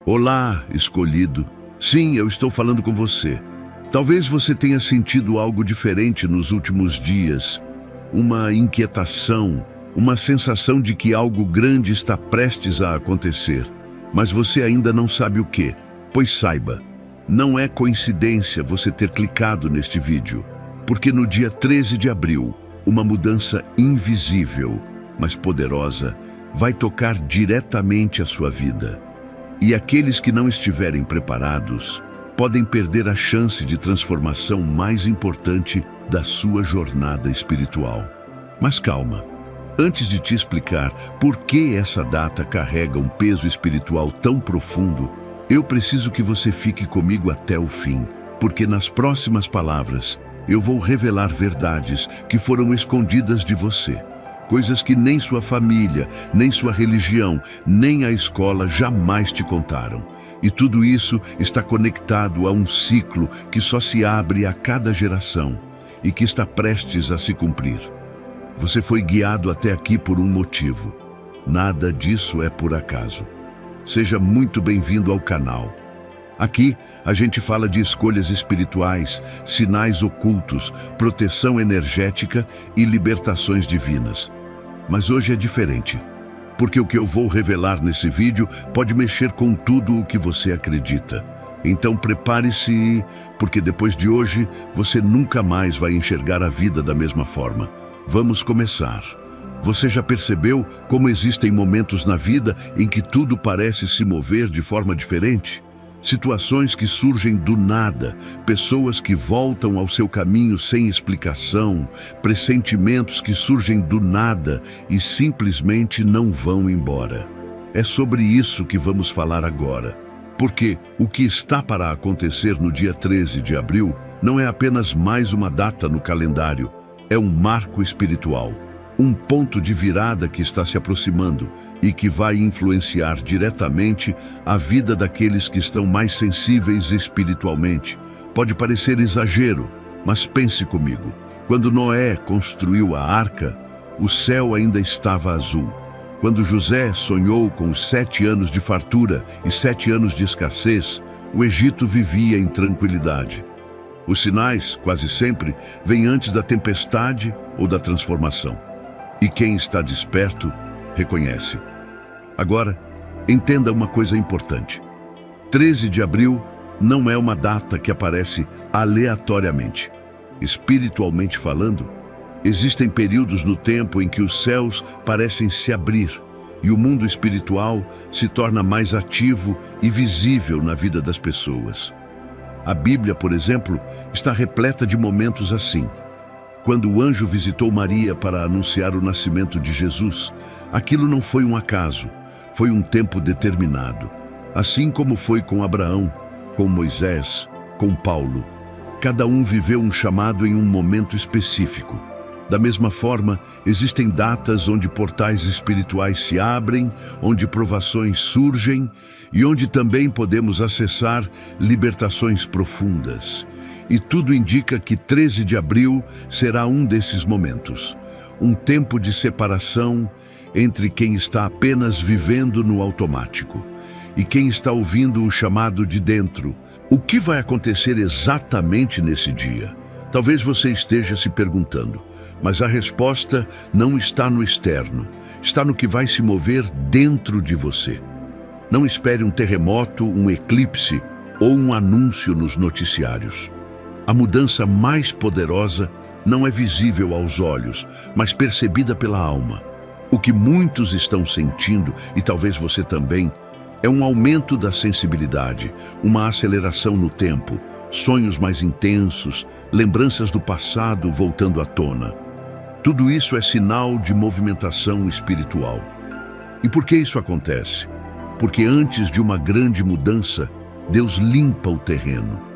Olá, escolhido. Sim, eu estou falando com você. Talvez você tenha sentido algo diferente nos últimos dias. Uma inquietação, uma sensação de que algo grande está prestes a acontecer. Mas você ainda não sabe o que. Pois saiba, não é coincidência você ter clicado neste vídeo. Porque no dia 13 de abril, uma mudança invisível, mas poderosa, vai tocar diretamente a sua vida. E aqueles que não estiverem preparados podem perder a chance de transformação mais importante da sua jornada espiritual. Mas calma, antes de te explicar por que essa data carrega um peso espiritual tão profundo, eu preciso que você fique comigo até o fim, porque nas próximas palavras eu vou revelar verdades que foram escondidas de você. Coisas que nem sua família, nem sua religião, nem a escola jamais te contaram. E tudo isso está conectado a um ciclo que só se abre a cada geração e que está prestes a se cumprir. Você foi guiado até aqui por um motivo. Nada disso é por acaso. Seja muito bem-vindo ao canal. Aqui, a gente fala de escolhas espirituais, sinais ocultos, proteção energética e libertações divinas. Mas hoje é diferente, porque o que eu vou revelar nesse vídeo pode mexer com tudo o que você acredita. Então prepare-se, porque depois de hoje, você nunca mais vai enxergar a vida da mesma forma. Vamos começar. Você já percebeu como existem momentos na vida em que tudo parece se mover de forma diferente? Situações que surgem do nada, pessoas que voltam ao seu caminho sem explicação, pressentimentos que surgem do nada e simplesmente não vão embora. É sobre isso que vamos falar agora, porque o que está para acontecer no dia 13 de abril não é apenas mais uma data no calendário, é um marco espiritual. Um ponto de virada que está se aproximando e que vai influenciar diretamente a vida daqueles que estão mais sensíveis espiritualmente. Pode parecer exagero, mas pense comigo. Quando Noé construiu a arca, o céu ainda estava azul. Quando José sonhou com os 7 anos de fartura e 7 anos de escassez, o Egito vivia em tranquilidade. Os sinais, quase sempre, vêm antes da tempestade ou da transformação. E quem está desperto, reconhece. Agora, entenda uma coisa importante. 13 de abril não é uma data que aparece aleatoriamente. Espiritualmente falando, existem períodos no tempo em que os céus parecem se abrir e o mundo espiritual se torna mais ativo e visível na vida das pessoas. A Bíblia, por exemplo, está repleta de momentos assim. Quando o anjo visitou Maria para anunciar o nascimento de Jesus, aquilo não foi um acaso, foi um tempo determinado. Assim como foi com Abraão, com Moisés, com Paulo. Cada um viveu um chamado em um momento específico. Da mesma forma, existem datas onde portais espirituais se abrem, onde provações surgem e onde também podemos acessar libertações profundas. E tudo indica que 13 de abril será um desses momentos. Um tempo de separação entre quem está apenas vivendo no automático e quem está ouvindo o chamado de dentro. O que vai acontecer exatamente nesse dia? Talvez você esteja se perguntando, mas a resposta não está no externo, está no que vai se mover dentro de você. Não espere um terremoto, um eclipse ou um anúncio nos noticiários. A mudança mais poderosa não é visível aos olhos, mas percebida pela alma. O que muitos estão sentindo, e talvez você também, é um aumento da sensibilidade, uma aceleração no tempo, sonhos mais intensos, lembranças do passado voltando à tona. Tudo isso é sinal de movimentação espiritual. E por que isso acontece? Porque antes de uma grande mudança, Deus limpa o terreno.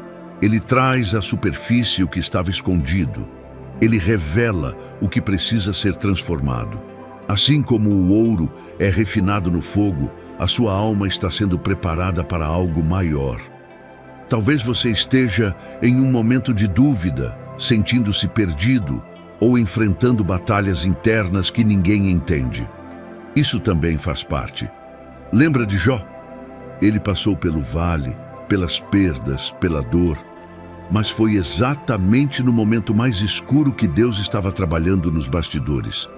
Ele traz à superfície o que estava escondido. Ele revela o que precisa ser transformado. Assim como o ouro é refinado no fogo, a sua alma está sendo preparada para algo maior. Talvez você esteja em um momento de dúvida, sentindo-se perdido ou enfrentando batalhas internas que ninguém entende. Isso também faz parte. Lembra de Jó? Ele passou pelo vale, pelas perdas, pela dor, mas foi exatamente no momento mais escuro que Deus estava trabalhando nos bastidores.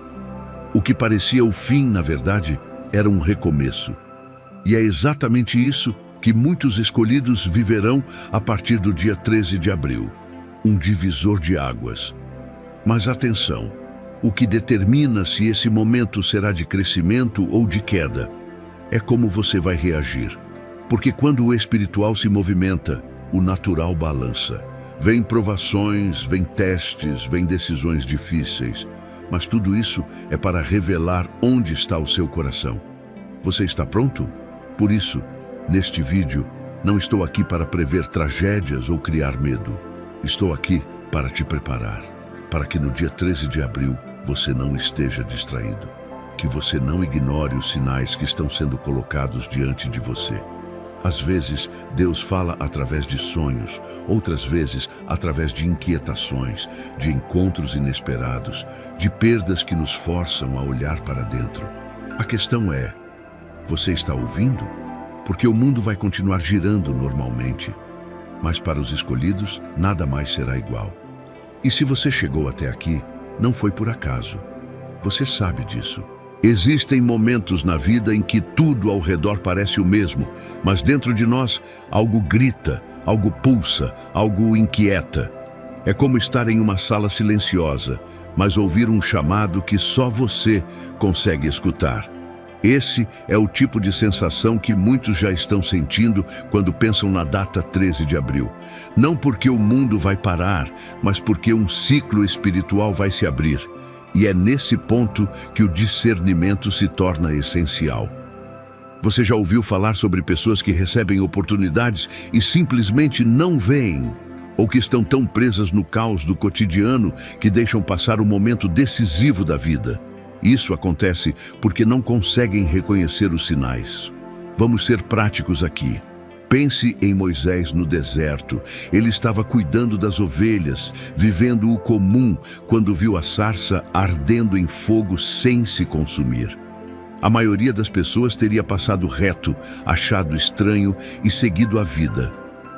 O que parecia o fim, na verdade, era um recomeço. E é exatamente isso que muitos escolhidos viverão a partir do dia 13 de abril, um divisor de águas. Mas atenção, o que determina se esse momento será de crescimento ou de queda é como você vai reagir. Porque quando o espiritual se movimenta, o natural balança. Vêm provações, vêm testes, vêm decisões difíceis, mas tudo isso é para revelar onde está o seu coração. Você está pronto? Por isso, neste vídeo, não estou aqui para prever tragédias ou criar medo. Estou aqui para te preparar, para que no dia 13 de abril você não esteja distraído, que você não ignore os sinais que estão sendo colocados diante de você. Às vezes, Deus fala através de sonhos, outras vezes através de inquietações, de encontros inesperados, de perdas que nos forçam a olhar para dentro. A questão é, você está ouvindo? Porque o mundo vai continuar girando normalmente, mas para os escolhidos, nada mais será igual. E se você chegou até aqui, não foi por acaso. Você sabe disso. Existem momentos na vida em que tudo ao redor parece o mesmo, mas dentro de nós, algo grita, algo pulsa, algo inquieta. É como estar em uma sala silenciosa, mas ouvir um chamado que só você consegue escutar. Esse é o tipo de sensação que muitos já estão sentindo quando pensam na data 13 de abril. Não porque o mundo vai parar, mas porque um ciclo espiritual vai se abrir. E é nesse ponto que o discernimento se torna essencial. Você já ouviu falar sobre pessoas que recebem oportunidades e simplesmente não veem? Ou que estão tão presas no caos do cotidiano que deixam passar o momento decisivo da vida? Isso acontece porque não conseguem reconhecer os sinais. Vamos ser práticos aqui. Pense em Moisés no deserto. Ele estava cuidando das ovelhas, vivendo o comum, quando viu a sarça ardendo em fogo sem se consumir. A maioria das pessoas teria passado reto, achado estranho e seguido a vida.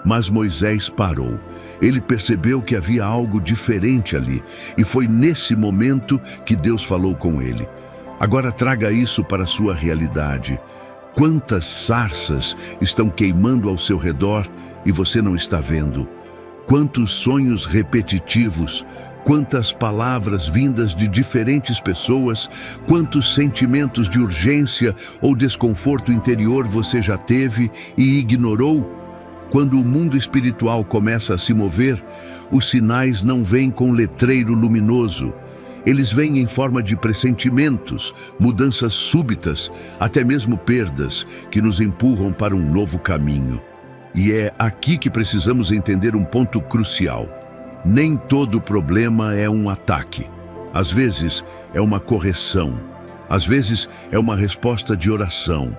Mas Moisés parou. Ele percebeu que havia algo diferente ali, e foi nesse momento que Deus falou com ele. Agora traga isso para a sua realidade. Quantas sarças estão queimando ao seu redor e você não está vendo? Quantos sonhos repetitivos, quantas palavras vindas de diferentes pessoas, quantos sentimentos de urgência ou desconforto interior você já teve e ignorou? Quando o mundo espiritual começa a se mover, os sinais não vêm com letreiro luminoso. Eles vêm em forma de pressentimentos, mudanças súbitas, até mesmo perdas, que nos empurram para um novo caminho. E é aqui que precisamos entender um ponto crucial. Nem todo problema é um ataque. Às vezes é uma correção. Às vezes é uma resposta de oração.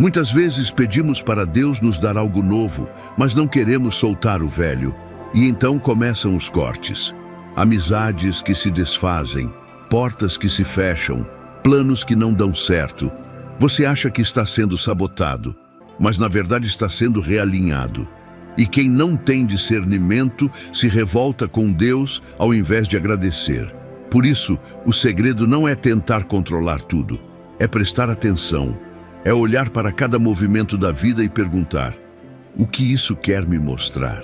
Muitas vezes pedimos para Deus nos dar algo novo, mas não queremos soltar o velho. E então começam os cortes. Amizades que se desfazem, portas que se fecham, planos que não dão certo. Você acha que está sendo sabotado, mas na verdade está sendo realinhado. E quem não tem discernimento se revolta com Deus ao invés de agradecer. Por isso, o segredo não é tentar controlar tudo, é prestar atenção, é olhar para cada movimento da vida e perguntar: o que isso quer me mostrar?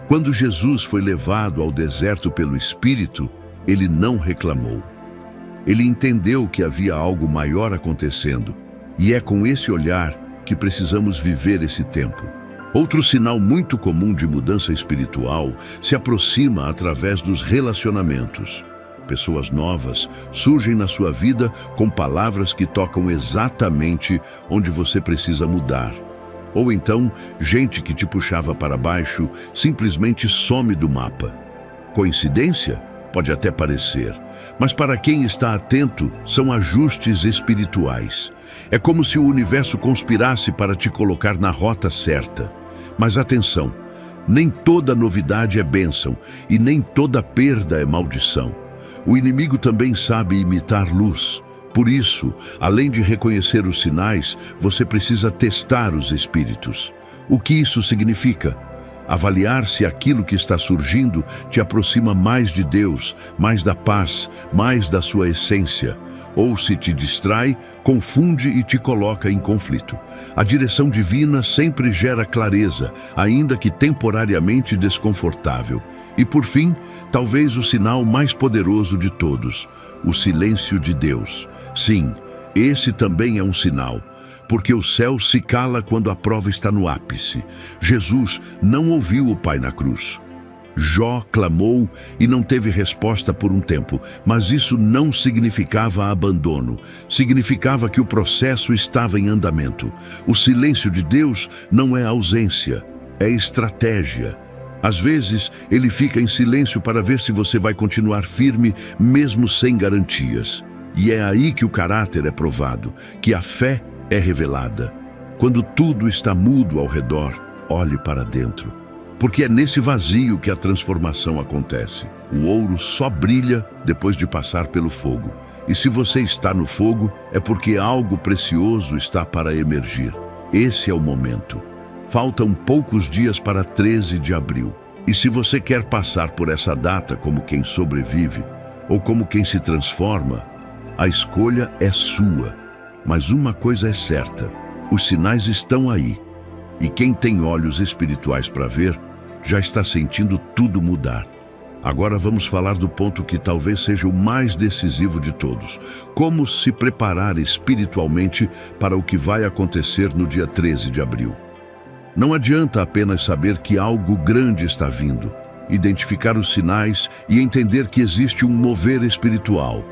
Quando Jesus foi levado ao deserto pelo Espírito, ele não reclamou. Ele entendeu que havia algo maior acontecendo, e é com esse olhar que precisamos viver esse tempo. Outro sinal muito comum de mudança espiritual se aproxima através dos relacionamentos. Pessoas novas surgem na sua vida com palavras que tocam exatamente onde você precisa mudar. Ou então, gente que te puxava para baixo simplesmente some do mapa. Coincidência? Pode até parecer, mas para quem está atento, são ajustes espirituais. É como se o universo conspirasse para te colocar na rota certa. Mas atenção, nem toda novidade é bênção e nem toda perda é maldição. O inimigo também sabe imitar luz, Por isso, além de reconhecer os sinais, você precisa testar os espíritos. O que isso significa? Avaliar se aquilo que está surgindo te aproxima mais de Deus, mais da paz, mais da sua essência. Ou se te distrai, confunde e te coloca em conflito. A direção divina sempre gera clareza, ainda que temporariamente desconfortável. E por fim, talvez o sinal mais poderoso de todos, o silêncio de Deus. Sim, esse também é um sinal, porque o céu se cala quando a prova está no ápice. Jesus não ouviu o Pai na cruz. Jó clamou e não teve resposta por um tempo, mas isso não significava abandono, significava que o processo estava em andamento. O silêncio de Deus não é ausência, é estratégia. Às vezes, ele fica em silêncio para ver se você vai continuar firme, mesmo sem garantias. E é aí que o caráter é provado, que a fé é revelada. Quando tudo está mudo ao redor, olhe para dentro. Porque é nesse vazio que a transformação acontece. O ouro só brilha depois de passar pelo fogo. E se você está no fogo, é porque algo precioso está para emergir. Esse é o momento. Faltam poucos dias para 13 de abril. E se você quer passar por essa data como quem sobrevive, ou como quem se transforma, a escolha é sua. Mas uma coisa é certa, os sinais estão aí. E quem tem olhos espirituais para ver, já está sentindo tudo mudar. Agora vamos falar do ponto que talvez seja o mais decisivo de todos. Como se preparar espiritualmente para o que vai acontecer no dia 13 de abril. Não adianta apenas saber que algo grande está vindo, identificar os sinais e entender que existe um mover espiritual.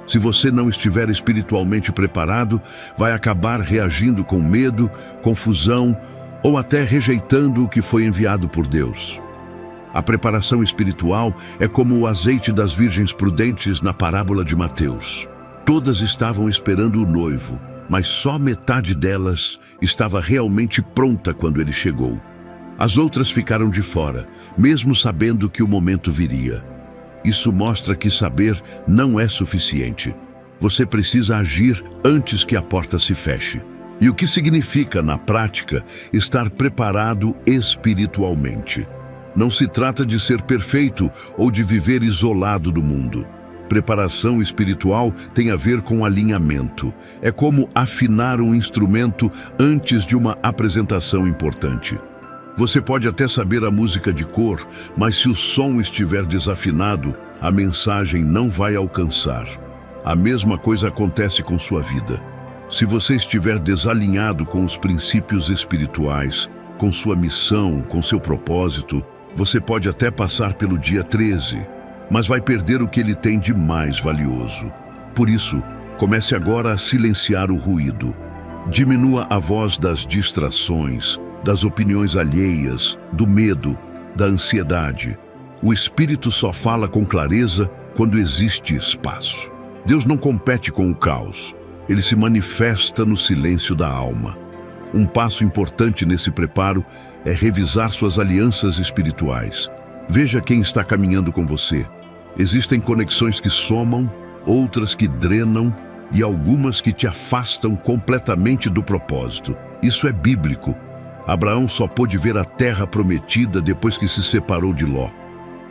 Se você não estiver espiritualmente preparado, vai acabar reagindo com medo, confusão, ou até rejeitando o que foi enviado por Deus. A preparação espiritual é como o azeite das virgens prudentes na parábola de Mateus. Todas estavam esperando o noivo, mas só metade delas estava realmente pronta quando ele chegou. As outras ficaram de fora, mesmo sabendo que o momento viria. Isso mostra que saber não é suficiente. Você precisa agir antes que a porta se feche. E o que significa, na prática, estar preparado espiritualmente? Não se trata de ser perfeito ou de viver isolado do mundo. Preparação espiritual tem a ver com alinhamento. É como afinar um instrumento antes de uma apresentação importante. Você pode até saber a música de cor, mas se o som estiver desafinado, a mensagem não vai alcançar. A mesma coisa acontece com sua vida. Se você estiver desalinhado com os princípios espirituais, com sua missão, com seu propósito, você pode até passar pelo dia 13, mas vai perder o que ele tem de mais valioso. Por isso, comece agora a silenciar o ruído. Diminua a voz das distrações, das opiniões alheias, do medo, da ansiedade. O Espírito só fala com clareza quando existe espaço. Deus não compete com o caos. Ele se manifesta no silêncio da alma. Um passo importante nesse preparo é revisar suas alianças espirituais. Veja quem está caminhando com você. Existem conexões que somam, outras que drenam e algumas que te afastam completamente do propósito. Isso é bíblico. Abraão só pôde ver a terra prometida depois que se separou de Ló.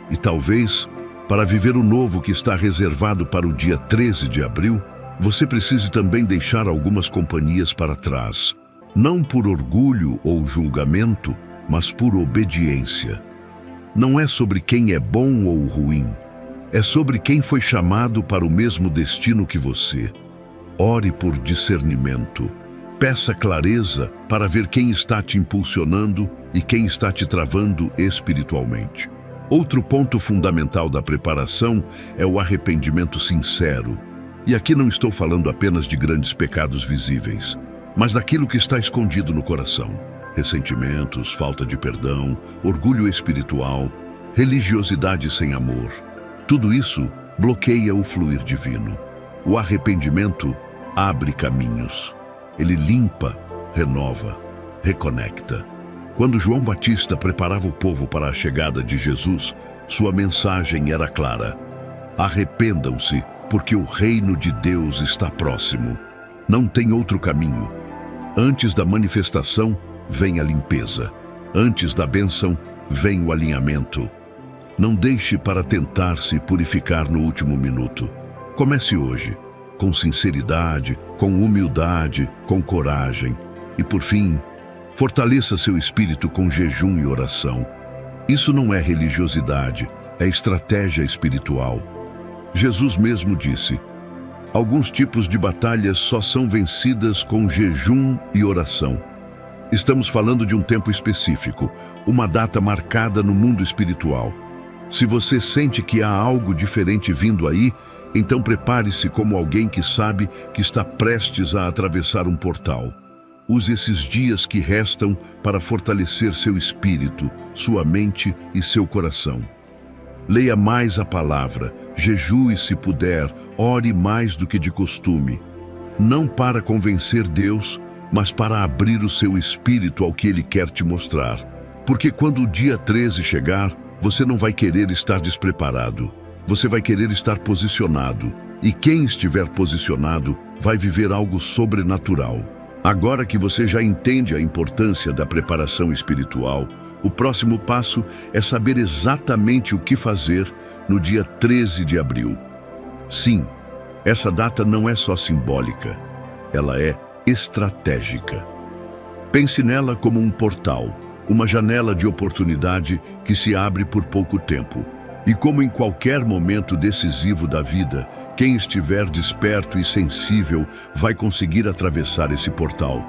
E talvez, para viver o novo que está reservado para o dia 13 de abril, você precise também deixar algumas companhias para trás. Não por orgulho ou julgamento, mas por obediência. Não é sobre quem é bom ou ruim. É sobre quem foi chamado para o mesmo destino que você. Ore por discernimento. Peça clareza para ver quem está te impulsionando e quem está te travando espiritualmente. Outro ponto fundamental da preparação é o arrependimento sincero. E aqui não estou falando apenas de grandes pecados visíveis, mas daquilo que está escondido no coração. Ressentimentos, falta de perdão, orgulho espiritual, religiosidade sem amor. Tudo isso bloqueia o fluir divino. O arrependimento abre caminhos. Ele limpa, renova, reconecta. Quando João Batista preparava o povo para a chegada de Jesus, sua mensagem era clara: arrependam-se, porque o reino de Deus está próximo. Não tem outro caminho. Antes da manifestação, vem a limpeza. Antes da bênção, vem o alinhamento. Não deixe para tentar se purificar no último minuto. Comece hoje, com sinceridade, com humildade, com coragem. E por fim, fortaleça seu espírito com jejum e oração. Isso não é religiosidade, é estratégia espiritual. Jesus mesmo disse: alguns tipos de batalhas só são vencidas com jejum e oração. Estamos falando de um tempo específico, uma data marcada no mundo espiritual. Se você sente que há algo diferente vindo aí, então prepare-se como alguém que sabe que está prestes a atravessar um portal. Use esses dias que restam para fortalecer seu espírito, sua mente e seu coração. Leia mais a palavra, jejue se puder, ore mais do que de costume. Não para convencer Deus, mas para abrir o seu espírito ao que Ele quer te mostrar. Porque quando o dia 13 chegar, você não vai querer estar despreparado. Você vai querer estar posicionado. E quem estiver posicionado vai viver algo sobrenatural. Agora que você já entende a importância da preparação espiritual, o próximo passo é saber exatamente o que fazer no dia 13 de abril. Sim, essa data não é só simbólica, ela é estratégica. Pense nela como um portal, uma janela de oportunidade que se abre por pouco tempo. E como em qualquer momento decisivo da vida, quem estiver desperto e sensível vai conseguir atravessar esse portal.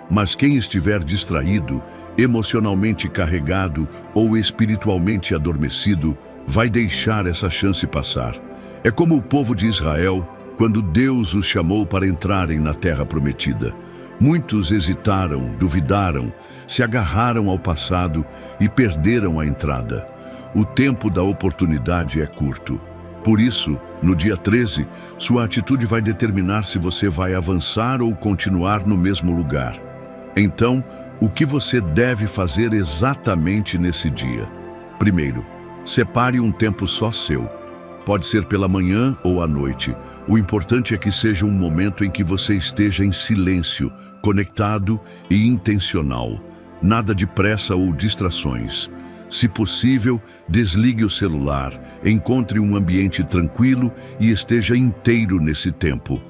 Mas quem estiver distraído, emocionalmente carregado ou espiritualmente adormecido, vai deixar essa chance passar. É como o povo de Israel, quando Deus os chamou para entrarem na terra prometida. Muitos hesitaram, duvidaram, se agarraram ao passado e perderam a entrada. O tempo da oportunidade é curto. Por isso, no dia 13, sua atitude vai determinar se você vai avançar ou continuar no mesmo lugar. Então, o que você deve fazer exatamente nesse dia? Primeiro, separe um tempo só seu. Pode ser pela manhã ou à noite. O importante é que seja um momento em que você esteja em silêncio, conectado e intencional. Nada de pressa ou distrações. Se possível, desligue o celular, encontre um ambiente tranquilo e esteja inteiro nesse tempo.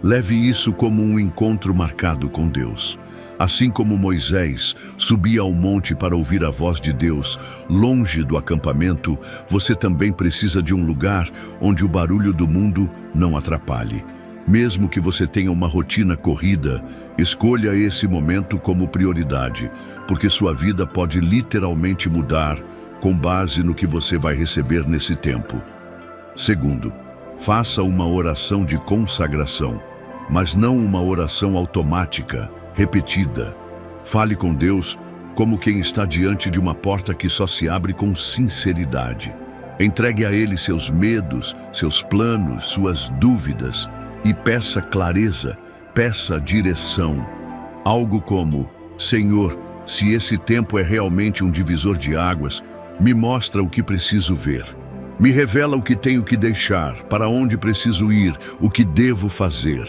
Leve isso como um encontro marcado com Deus. Assim como Moisés subia ao monte para ouvir a voz de Deus, longe do acampamento, você também precisa de um lugar onde o barulho do mundo não atrapalhe. Mesmo que você tenha uma rotina corrida, escolha esse momento como prioridade, porque sua vida pode literalmente mudar com base no que você vai receber nesse tempo. Segundo, faça uma oração de consagração, mas não uma oração automática, repetida. Fale com Deus como quem está diante de uma porta que só se abre com sinceridade. Entregue a Ele seus medos, seus planos, suas dúvidas e peça clareza, peça direção. Algo como: Senhor, se esse tempo é realmente um divisor de águas, me mostra o que preciso ver. Me revela o que tenho que deixar, para onde preciso ir, o que devo fazer.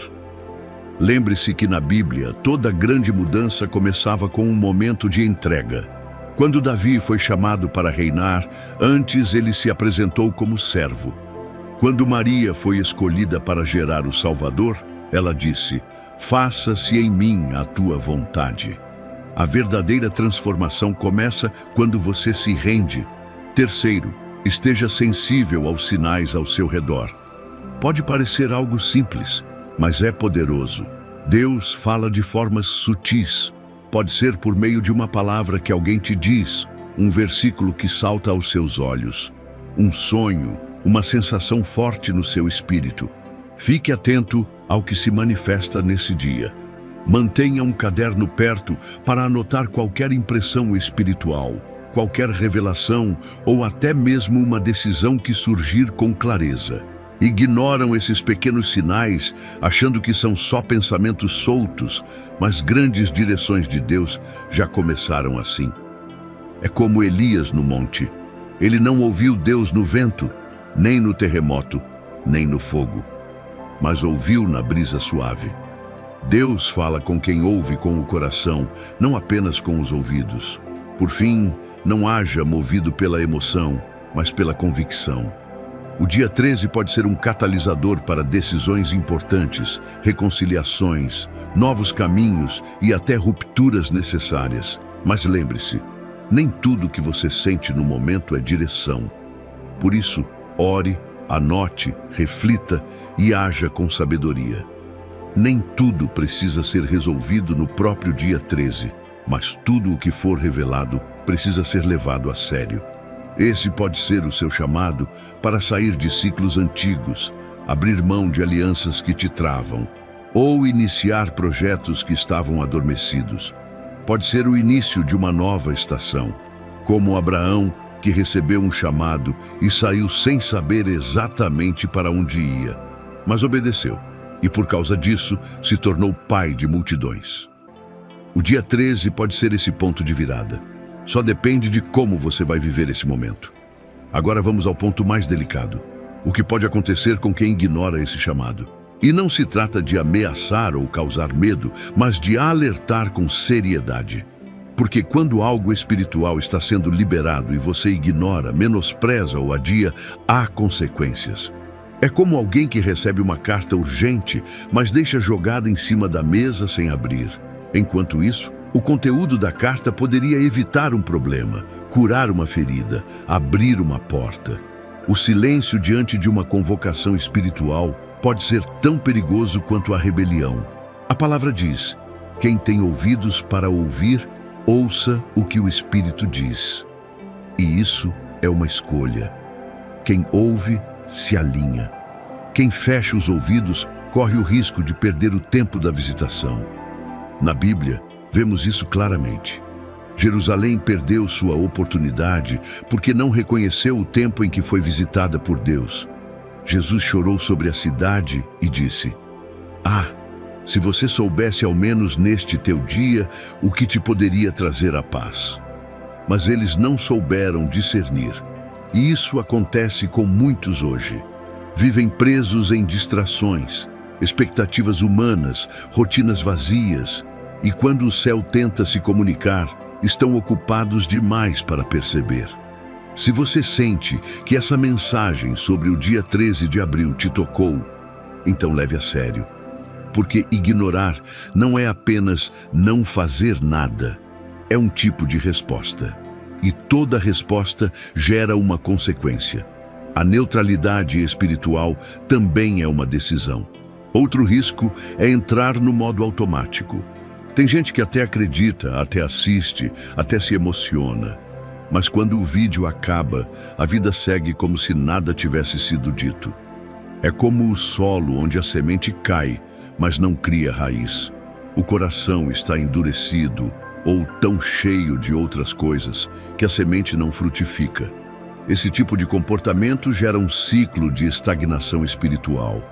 Lembre-se que na Bíblia, toda grande mudança começava com um momento de entrega. Quando Davi foi chamado para reinar, antes ele se apresentou como servo. Quando Maria foi escolhida para gerar o Salvador, ela disse: faça-se em mim a tua vontade. A verdadeira transformação começa quando você se rende. Terceiro, esteja sensível aos sinais ao seu redor. Pode parecer algo simples, mas é poderoso. Deus fala de formas sutis. Pode ser por meio de uma palavra que alguém te diz, um versículo que salta aos seus olhos, um sonho, uma sensação forte no seu espírito. Fique atento ao que se manifesta nesse dia. Mantenha um caderno perto para anotar qualquer impressão espiritual, qualquer revelação ou até mesmo uma decisão que surgir com clareza. Ignoram esses pequenos sinais, achando que são só pensamentos soltos, mas grandes direções de Deus já começaram assim. É como Elias no monte. Ele não ouviu Deus no vento, nem no terremoto, nem no fogo. mas ouviu na brisa suave. Deus fala com quem ouve com o coração, não apenas com os ouvidos. Por fim, não haja movido pela emoção, mas pela convicção. O dia 13 pode ser um catalisador para decisões importantes, reconciliações, novos caminhos e até rupturas necessárias. Mas lembre-se, nem tudo que você sente no momento é direção. Por isso, ore, anote, reflita e haja com sabedoria. Nem tudo precisa ser resolvido no próprio dia 13, mas tudo o que for revelado precisa ser levado a sério. Esse pode ser o seu chamado para sair de ciclos antigos, abrir mão de alianças que te travam, ou iniciar projetos que estavam adormecidos. Pode ser o início de uma nova estação, como Abraão, que recebeu um chamado e saiu sem saber exatamente para onde ia, mas obedeceu, e por causa disso se tornou pai de multidões. O dia 13 pode ser esse ponto de virada. Só depende de como você vai viver esse momento. Agora vamos ao ponto mais delicado. O que pode acontecer com quem ignora esse chamado? E não se trata de ameaçar ou causar medo, mas de alertar com seriedade. Porque quando algo espiritual está sendo liberado e você ignora, menospreza ou adia, há consequências. É como alguém que recebe uma carta urgente, mas deixa jogada em cima da mesa sem abrir. Enquanto isso, o conteúdo da carta poderia evitar um problema, curar uma ferida, abrir uma porta. O silêncio diante de uma convocação espiritual pode ser tão perigoso quanto a rebelião. A palavra diz: quem tem ouvidos para ouvir, ouça o que o Espírito diz. E isso é uma escolha. Quem ouve, se alinha. Quem fecha os ouvidos, corre o risco de perder o tempo da visitação. Na Bíblia, vemos isso claramente. Jerusalém perdeu sua oportunidade porque não reconheceu o tempo em que foi visitada por Deus. Jesus chorou sobre a cidade e disse: "Ah, se você soubesse ao menos neste teu dia o que te poderia trazer a paz." Mas eles não souberam discernir. E isso acontece com muitos hoje. Vivem presos em distrações, expectativas humanas, rotinas vazias. E quando o céu tenta se comunicar, estão ocupados demais para perceber. Se você sente que essa mensagem sobre o dia 13 de abril te tocou, então leve a sério. Porque ignorar não é apenas não fazer nada, é um tipo de resposta. E toda resposta gera uma consequência. A neutralidade espiritual também é uma decisão. Outro risco é entrar no modo automático. Tem gente que até acredita, até assiste, até se emociona. Mas quando o vídeo acaba, a vida segue como se nada tivesse sido dito. É como o solo onde a semente cai, mas não cria raiz. O coração está endurecido ou tão cheio de outras coisas que a semente não frutifica. Esse tipo de comportamento gera um ciclo de estagnação espiritual.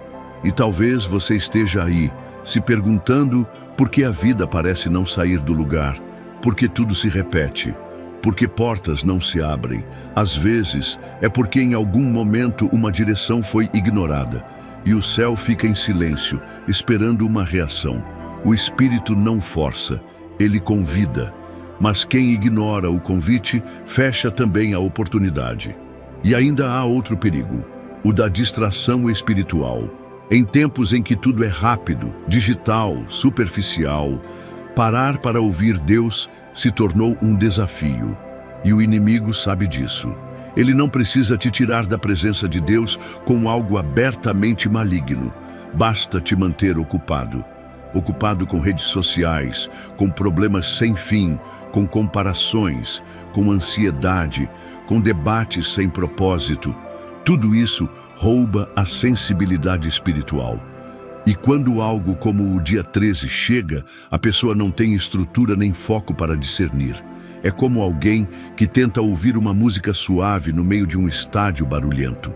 E talvez você esteja aí, se perguntando por que a vida parece não sair do lugar, por que tudo se repete, por que portas não se abrem. Às vezes, é porque em algum momento uma direção foi ignorada e o céu fica em silêncio, esperando uma reação. O Espírito não força, ele convida. Mas quem ignora o convite, fecha também a oportunidade. E ainda há outro perigo, o da distração espiritual. Em tempos em que tudo é rápido, digital, superficial, parar para ouvir Deus se tornou um desafio. E o inimigo sabe disso. Ele não precisa te tirar da presença de Deus com algo abertamente maligno. Basta te manter ocupado. Ocupado com redes sociais, com problemas sem fim, com comparações, com ansiedade, com debates sem propósito. Tudo isso rouba a sensibilidade espiritual. E quando algo como o dia 13 chega, a pessoa não tem estrutura nem foco para discernir. É como alguém que tenta ouvir uma música suave no meio de um estádio barulhento.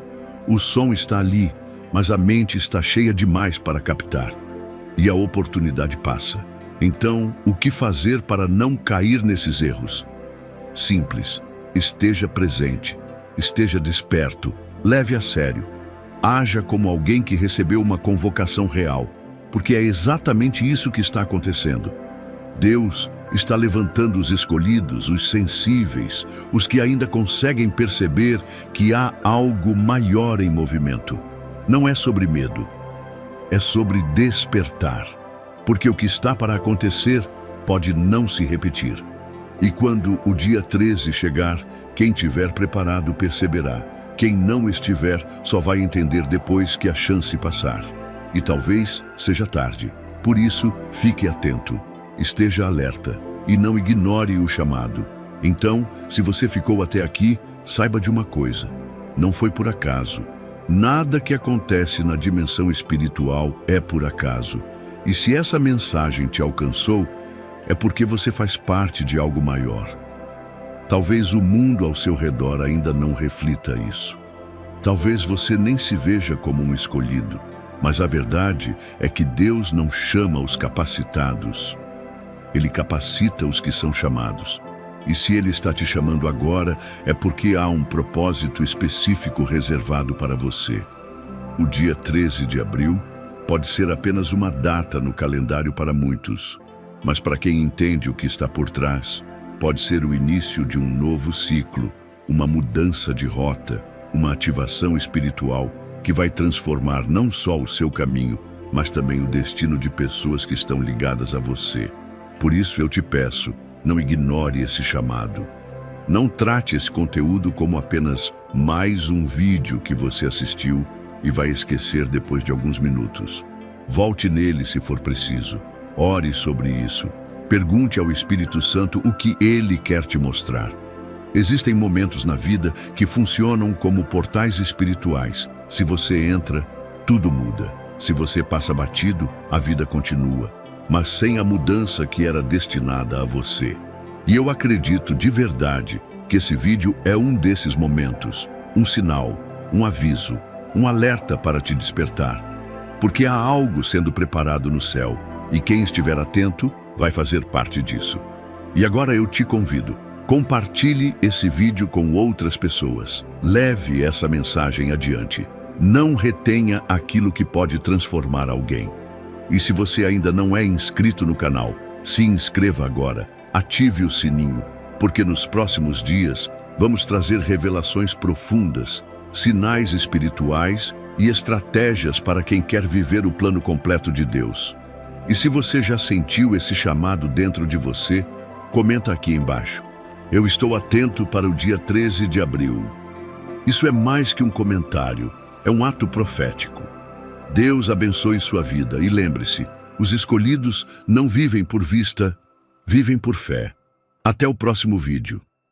O som está ali, mas a mente está cheia demais para captar. E a oportunidade passa. Então, o que fazer para não cair nesses erros? Simples. Esteja presente. Esteja desperto. Leve a sério. haja como alguém que recebeu uma convocação real, porque é exatamente isso que está acontecendo. Deus está levantando os escolhidos, os sensíveis, os que ainda conseguem perceber que há algo maior em movimento. Não é sobre medo, é sobre despertar, porque o que está para acontecer pode não se repetir. E quando o dia 13 chegar, quem tiver preparado perceberá. Quem não estiver só vai entender depois que a chance passar. E talvez seja tarde. Por isso, fique atento, esteja alerta e não ignore o chamado. Então, se você ficou até aqui, saiba de uma coisa: não foi por acaso. Nada que acontece na dimensão espiritual é por acaso. E se essa mensagem te alcançou, é porque você faz parte de algo maior. Talvez o mundo ao seu redor ainda não reflita isso. Talvez você nem se veja como um escolhido, mas a verdade é que Deus não chama os capacitados. Ele capacita os que são chamados. E se Ele está te chamando agora, é porque há um propósito específico reservado para você. O dia 13 de abril pode ser apenas uma data no calendário para muitos, mas para quem entende o que está por trás, pode ser o início de um novo ciclo, uma mudança de rota, uma ativação espiritual que vai transformar não só o seu caminho, mas também o destino de pessoas que estão ligadas a você. Por isso eu te peço, não ignore esse chamado. Não trate esse conteúdo como apenas mais um vídeo que você assistiu e vai esquecer depois de alguns minutos. Volte nele se for preciso. Ore sobre isso. Pergunte ao Espírito Santo o que Ele quer te mostrar. Existem momentos na vida que funcionam como portais espirituais. Se você entra, tudo muda. Se você passa batido, a vida continua, mas sem a mudança que era destinada a você. E eu acredito de verdade que esse vídeo é um desses momentos, um sinal, um aviso, um alerta para te despertar. Porque há algo sendo preparado no céu, e quem estiver atento vai fazer parte disso. E agora eu te convido, compartilhe esse vídeo com outras pessoas. Leve essa mensagem adiante. Não retenha aquilo que pode transformar alguém. E se você ainda não é inscrito no canal, se inscreva agora, ative o sininho, porque nos próximos dias vamos trazer revelações profundas, sinais espirituais e estratégias para quem quer viver o plano completo de Deus. E se você já sentiu esse chamado dentro de você, comenta aqui embaixo. Eu estou atento para o dia 13 de abril. Isso é mais que um comentário, é um ato profético. Deus abençoe sua vida e lembre-se, os escolhidos não vivem por vista, vivem por fé. Até o próximo vídeo.